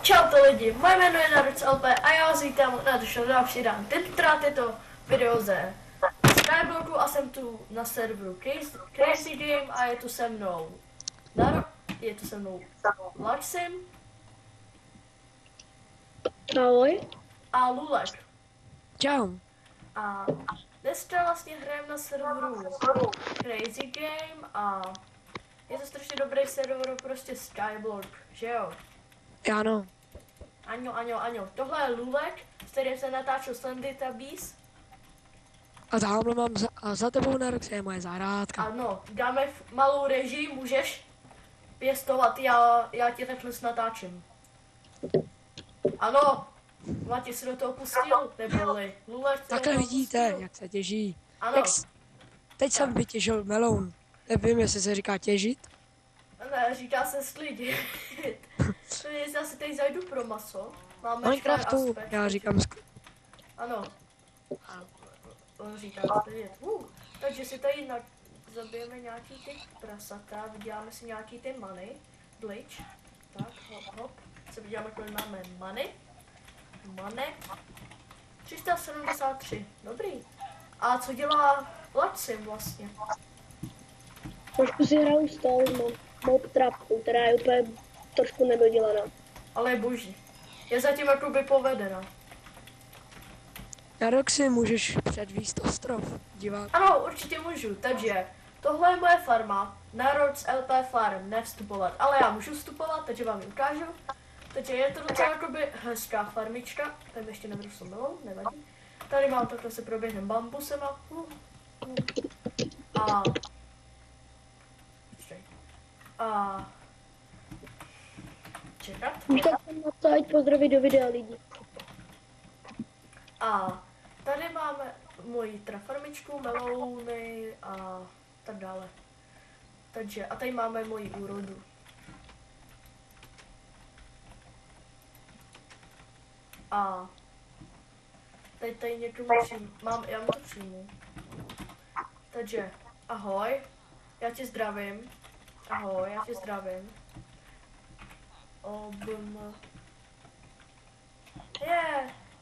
Čaute lidi, moje jméno je Naruc LP a já vás vítám na další dan. Tentokrát je to video ze Skyblocku a jsem tu na serveru Crazy Game a je tu se mnou Laxim Ahoj. a Lulek. Čau. A dneska vlastně hrajeme na serveru Crazy Game a je to strašně dobrý server, prostě Skyblock, že jo? Ano. Aňo. Tohle je Lulek, s kterým se natáčel Sandy Tabis. A tamhle mám za tebou na rok je moje zahrádka. Ano, dáme malou režii, můžeš pěstovat, já tě takhle natáčím. Ano, Mati se do toho pustil, neboli Lulek. Takhle vidíte, jak se těží. Ano. Teď jsem vytěžil meloun. Nevím, jestli se říká těžit. Ne, říká se sklidit. Já si tady zajdu pro maso. Máme Minecraftu, aspekt. já říkám Ano. A on říká sklidit. Takže si tady zabijeme nějaký ty prasata, vyděláme si nějaký ty money. Glitch. Tak, hop. Se vyděláme, kolik máme money. 373, dobrý. A co dělá Laxim vlastně? Trošku si hraju s tou mob trapkou, která je úplně trošku nedodělaná. Ale je boží. Je zatím jakoby povedena. Na rok si můžeš předvíst ostrov, divák. Ano, určitě můžu, takže tohle je moje farma, Naruc LP Farm, nevstupovat, ale já můžu vstupovat, takže vám ji ukážu. Takže je to docela jakoby hezká farmička, tam ještě nevrusl melou, nevadí. Tady mám takhle se proběhnem bambusema. A čekat. Už tak jsem napsal pozdravit do videa lidi. A tady máme moji farmičku, melouny a tak dále. Takže, a tady máme moji úrodu. A tady někomu já mu to přijmu. Takže, ahoj, já tě zdravím. Ahoj, já tě zdravím.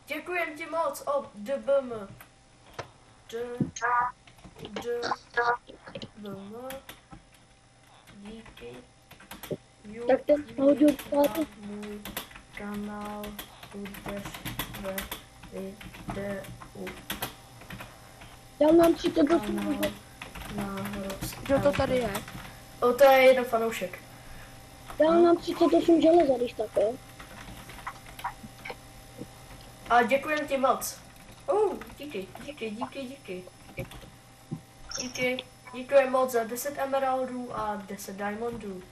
Děkujem ti moc, DBM. Díky. Tak ten hodil pátek. Můj kanál budeš ve videu. Já mám 38 Kdo to tady je? To je jeden fanoušek. Já mám 38 železa, když tak, jo. A děkujem ti moc. Díky. Děkuji moc za 10 emeraldů a 10 diamondů.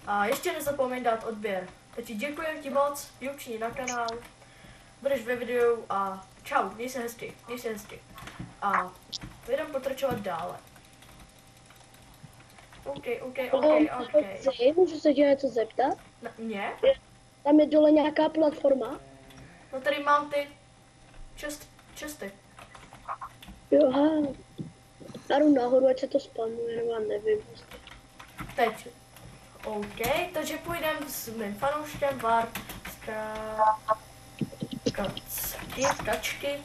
A ještě nezapomeň dát odběr. Takže děkujem ti moc, jukni na kanál, budeš ve videu a čau, měj se hezky. A budeme pokračovat dále. OK. Můžu se tě něco zeptat? Mě? Tam je dole nějaká platforma. No tady mám ty česty. Jo, aha. Naru nahoru, ať se to spamuje, nebo já nevím. Teď. OK, takže půjdeme s mým fanouškem kačky.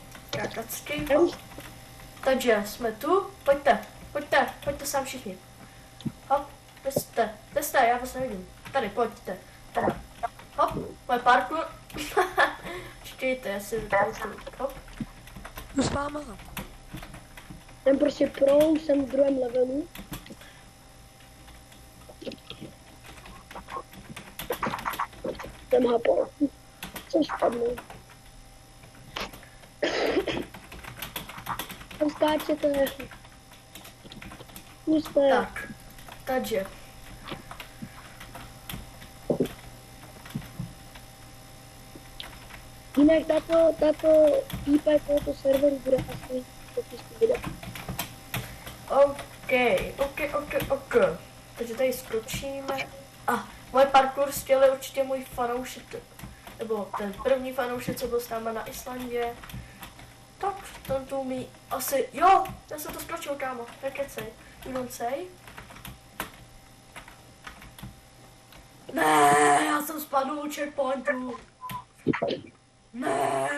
Takže jsme tu, pojďte sem všichni. Hop, jste, já vás nevidím. Tady, pojďte. Tady. Hop, moje parkour. Čekejte, já si vypouštěju. Hop. No s váma. Jsem prostě pro, jsem v druhém levelu. Jsem hapal. Jsem spadnul. Tam skáčete. Zkuste. Tak, takže. Jinak tato IP tohoto serveru bude asi popísku videa. OK. Takže tady skočíme. Moje parkour stěl je určitě můj fanoušek. Nebo ten první fanoušek, co byl s náma na Islandě. Tak, ten tu umí asi, jo, já jsem to skočil, kámo, nekecej, you don't say. Ne, já jsem spadl u checkpointu. Ne.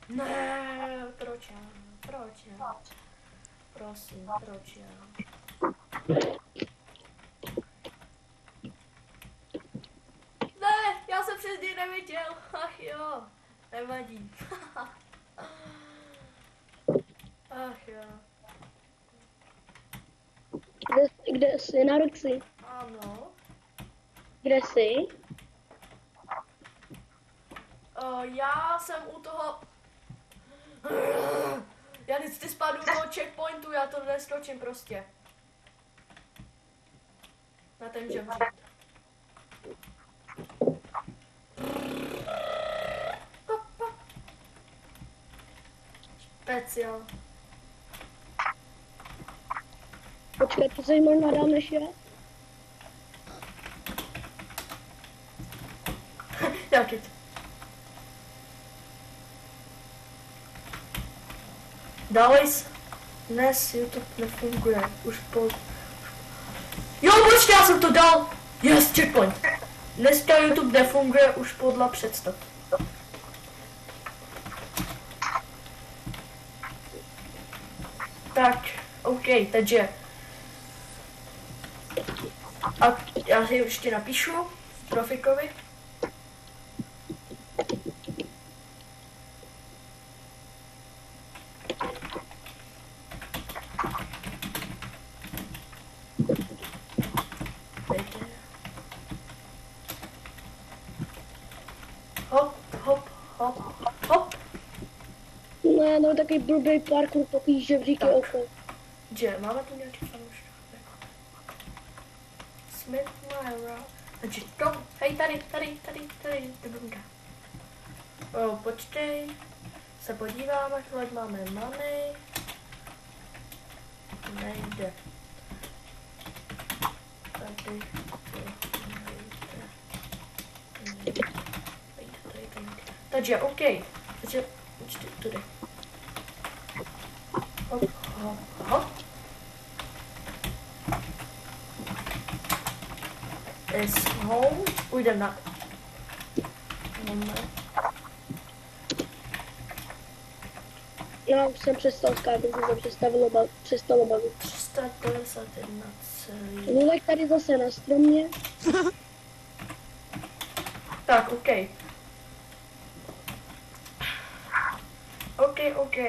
Ne, proč já? Proč já? Prosím, proč já? Ne, já jsem přes něj neviděl. Ach jo, nevadí. Ach jo, Kde jsi, na Roxy? ano. Kde jsi? Já jsem u toho... Já vždycky spadnu do toho checkpointu, já to neskočím prostě. Na ten žebřík. Speciál. Počkej, to se jí možná dám než já? Jak je to? Dnes YouTube nefunguje. Už po... Jo, počkej, já jsem to dal! Yes, checkpoint! Dneska YouTube nefunguje už podle představ. Tak, OK, takže... A já si ještě napíšu Trofikovi. Hop, hop, hop, hop. Ne, no takový blbý parkour, takový žebříky Tak. okolo. Že, máme tu nějaký fanoušky. Smith Myra. Takže to, hej, tady, dobrunka. O, počkej. Se podíváme, kolik máme money. Nejde. Tady, nejde. Takže, OK. Takže, počkej, tudy. Hop, hop, hop. Is home. Půjdeme na... Moment. Já už jsem přestal skákat, jsem se přestalo bavit. 391 celý. Lulek tady zase na stromě. Tak, OK. OK.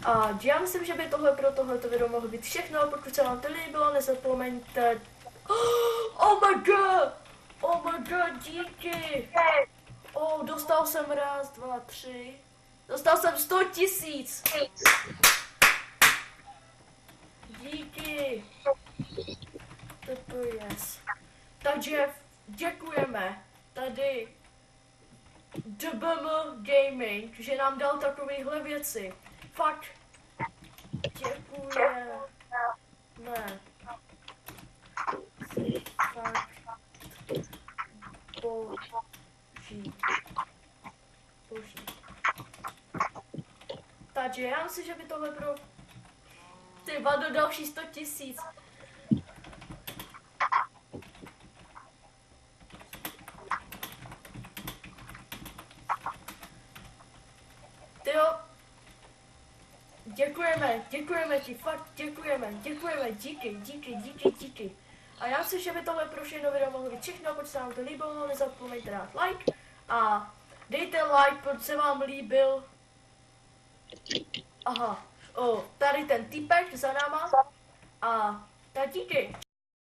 A já myslím, že by tohle pro tohleto video mohlo být všechno. Pokud se vám to líbilo, nezapomeňte. Oh my god, díky. Dostal jsem 1, 2, 3. Dostal jsem 100 000. Díky. TPS. Takže děkujeme tady DBM Gaming, že nám dal takovéhle věci. Fakt. Děkuje. Ne. Fakt. Boží. Takže já myslím, že by tohle pro ty do další 100 000. Tyjo. Děkujeme ti, fakt děkujeme, díky. A já si, že by tohle pro všechno video mohlo být všechno, pokud se vám to líbilo, nezapomeňte dát like a dejte like, pokud se vám líbil. Aha, tady ten týpek za náma a tak díky.